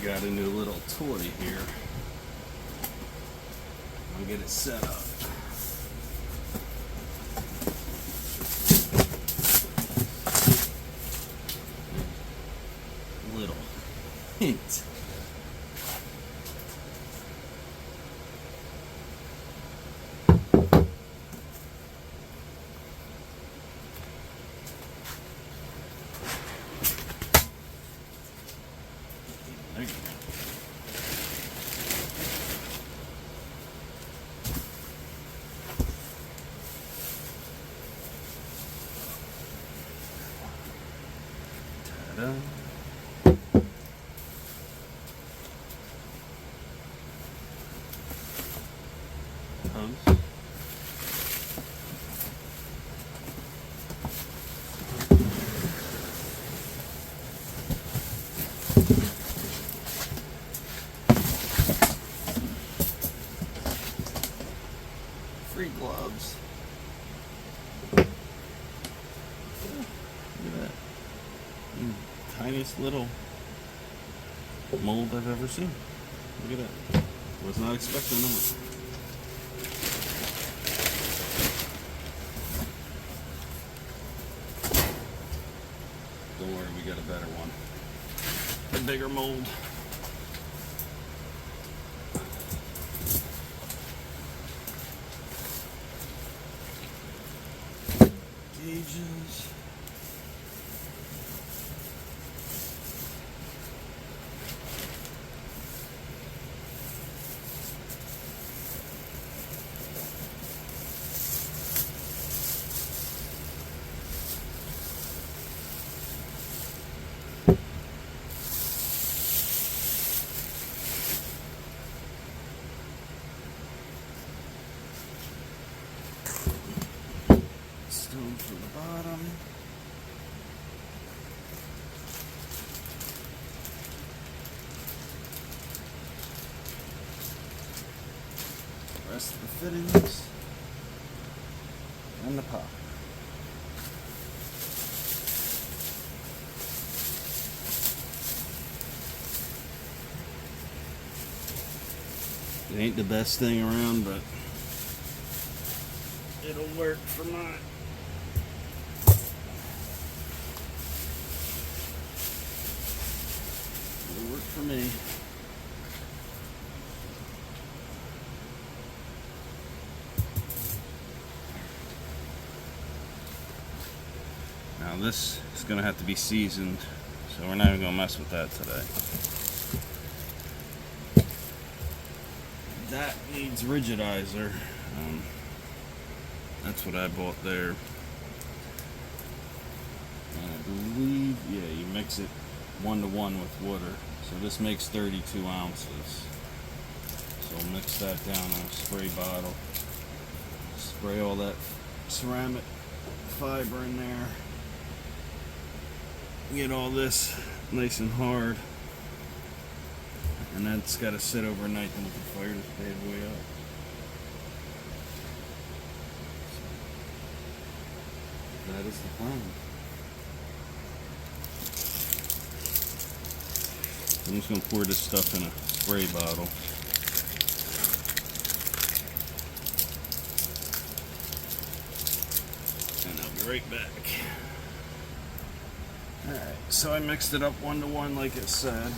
got a new little toy here. I'll get it set up. Little hint. There you go. Ta-da. Hose. Free gloves. Look at that. Tiniest little mold I've ever seen. Look at that. Was not expecting that. Don't worry, we got a better one. A bigger mold. Gauges. Stone for the bottom. Rest of the fittings and the pop. It ain't the best thing around, but it'll work for mine. It'll work for me. Now this is going to have to be seasoned, so we're not even going to mess with that today. That needs rigidizer. That's what I bought there. And I believe, yeah, you mix it 1-to-1 with water. So this makes 32 ounces. So I'll mix that down in a spray bottle. Spray all that ceramic fiber in there. Get all this nice and hard. And that's got to sit overnight, then we can fire this bad boy up. So that is the plan. I'm just going to pour this stuff in a spray bottle. And I'll be right back. Alright, so I mixed it up 1-to-1 like it said.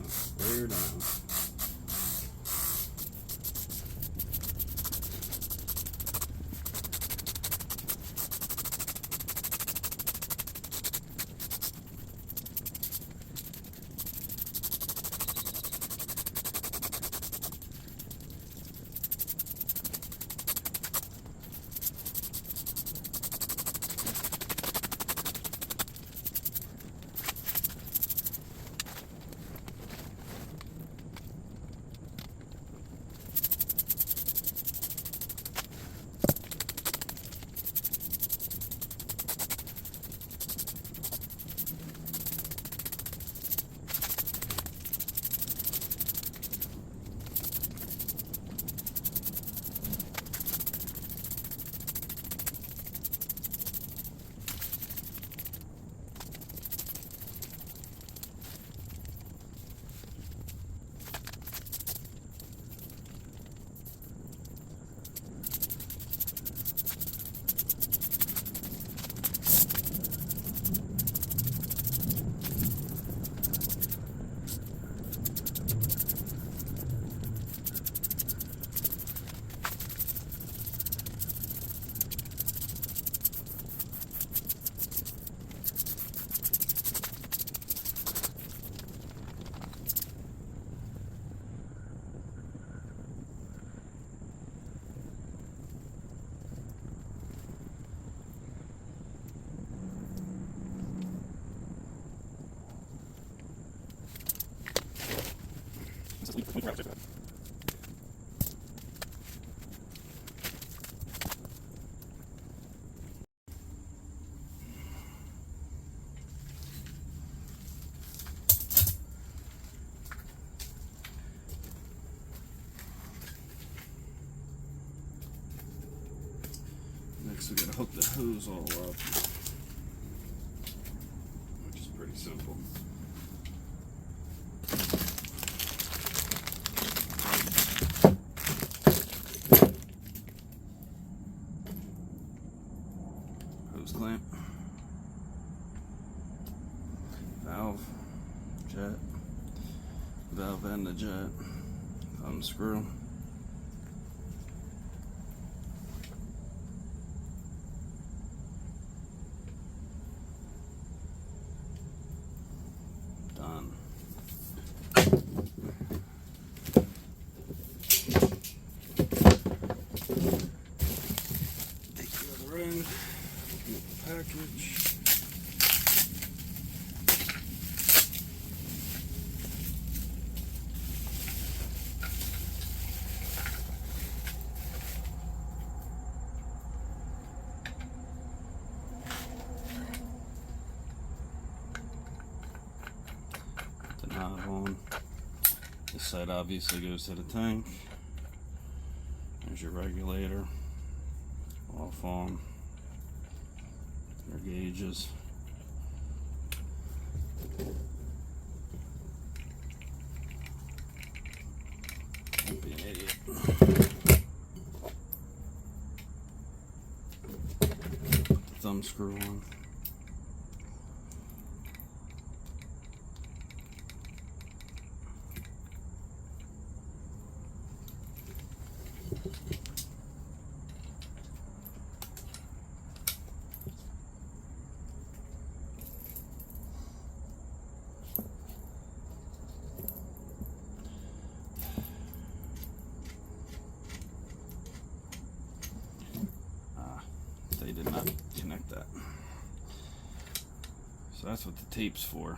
Spray her down. Next we gotta hook the hose all up, which is pretty simple. Hose clamp, valve, jet, valve and the jet, unscrew. Done. Take the other end, open up the package. Put the knob on. This side obviously goes to the tank. There's your regulator, off on, your gauges. Don't be an idiot. Thumb screw on. They did not connect that. So that's what the tape's for,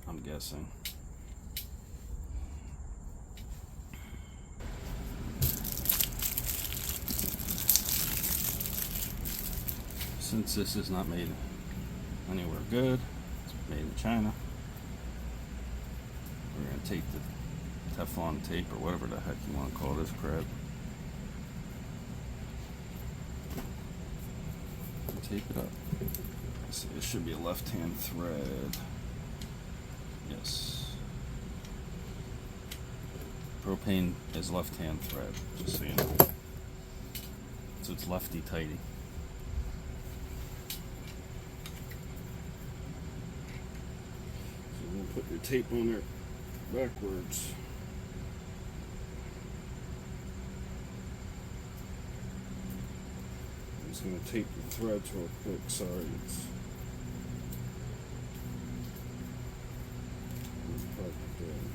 I'm guessing. Since this is not made anywhere good, it's made in China, we're going to tape the Teflon tape or whatever the heck you want to call this crap. Tape it up. Let's see, it should be a left-hand thread. Yes. Propane is left-hand thread, just so you know. So it's lefty-tighty. So we'll put your tape on there backwards. I'm just going to tape the threads real quick. Sorry, it's probably good.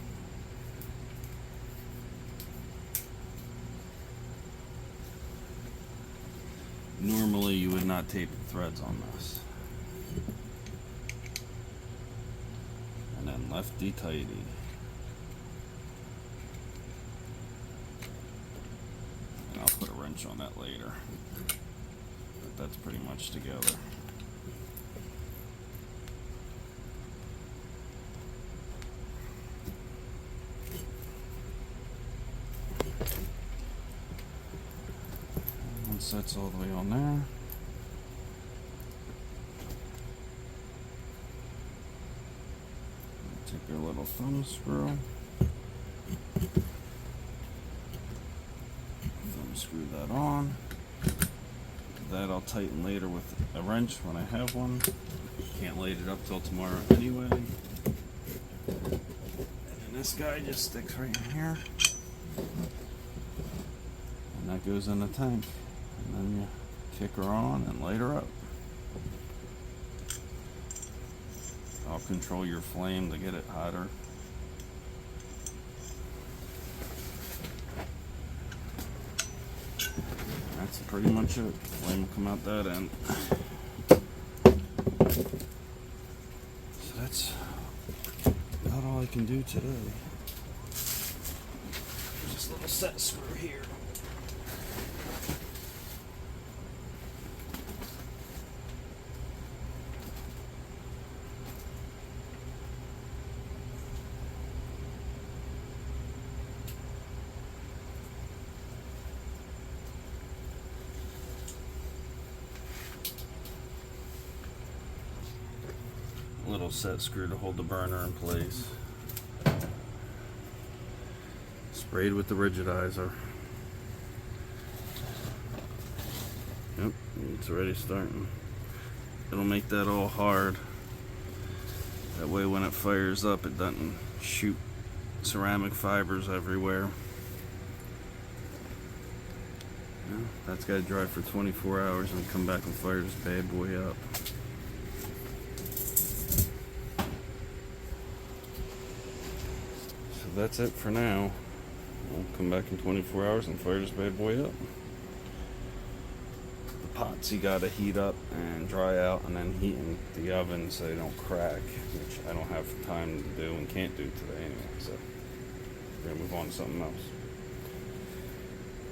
Normally you would not tape the threads on this. And then lefty tighty. And I'll put a wrench on that later. That's pretty much together. One set's all the way on there. Take your little thumb screw. Thumb screw that on. That I'll tighten later with a wrench when I have one. Can't light it up till tomorrow anyway. And then this guy just sticks right in here. And that goes in the tank. And then you kick her on and light her up. I'll control your flame to get it hotter. That's pretty much it. Flame will come out that end. So that's about all I can do today. this little set screw here. Little set screw to hold the burner in place. Sprayed with the rigidizer. Yep, it's already starting. It'll make that all hard. That way when it fires up, it doesn't shoot ceramic fibers everywhere. Yeah, that's got to dry for 24 hours and come back and fire this bad boy up. So that's it for now. We'll come back in 24 hours and fire this bad boy up. The pots you gotta heat up and dry out and then heat in the oven so they don't crack, which I don't have time to do and can't do today anyway, so we're gonna move on to something else.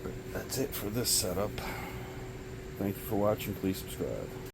But that's it for this setup. Thank you for watching. Please subscribe.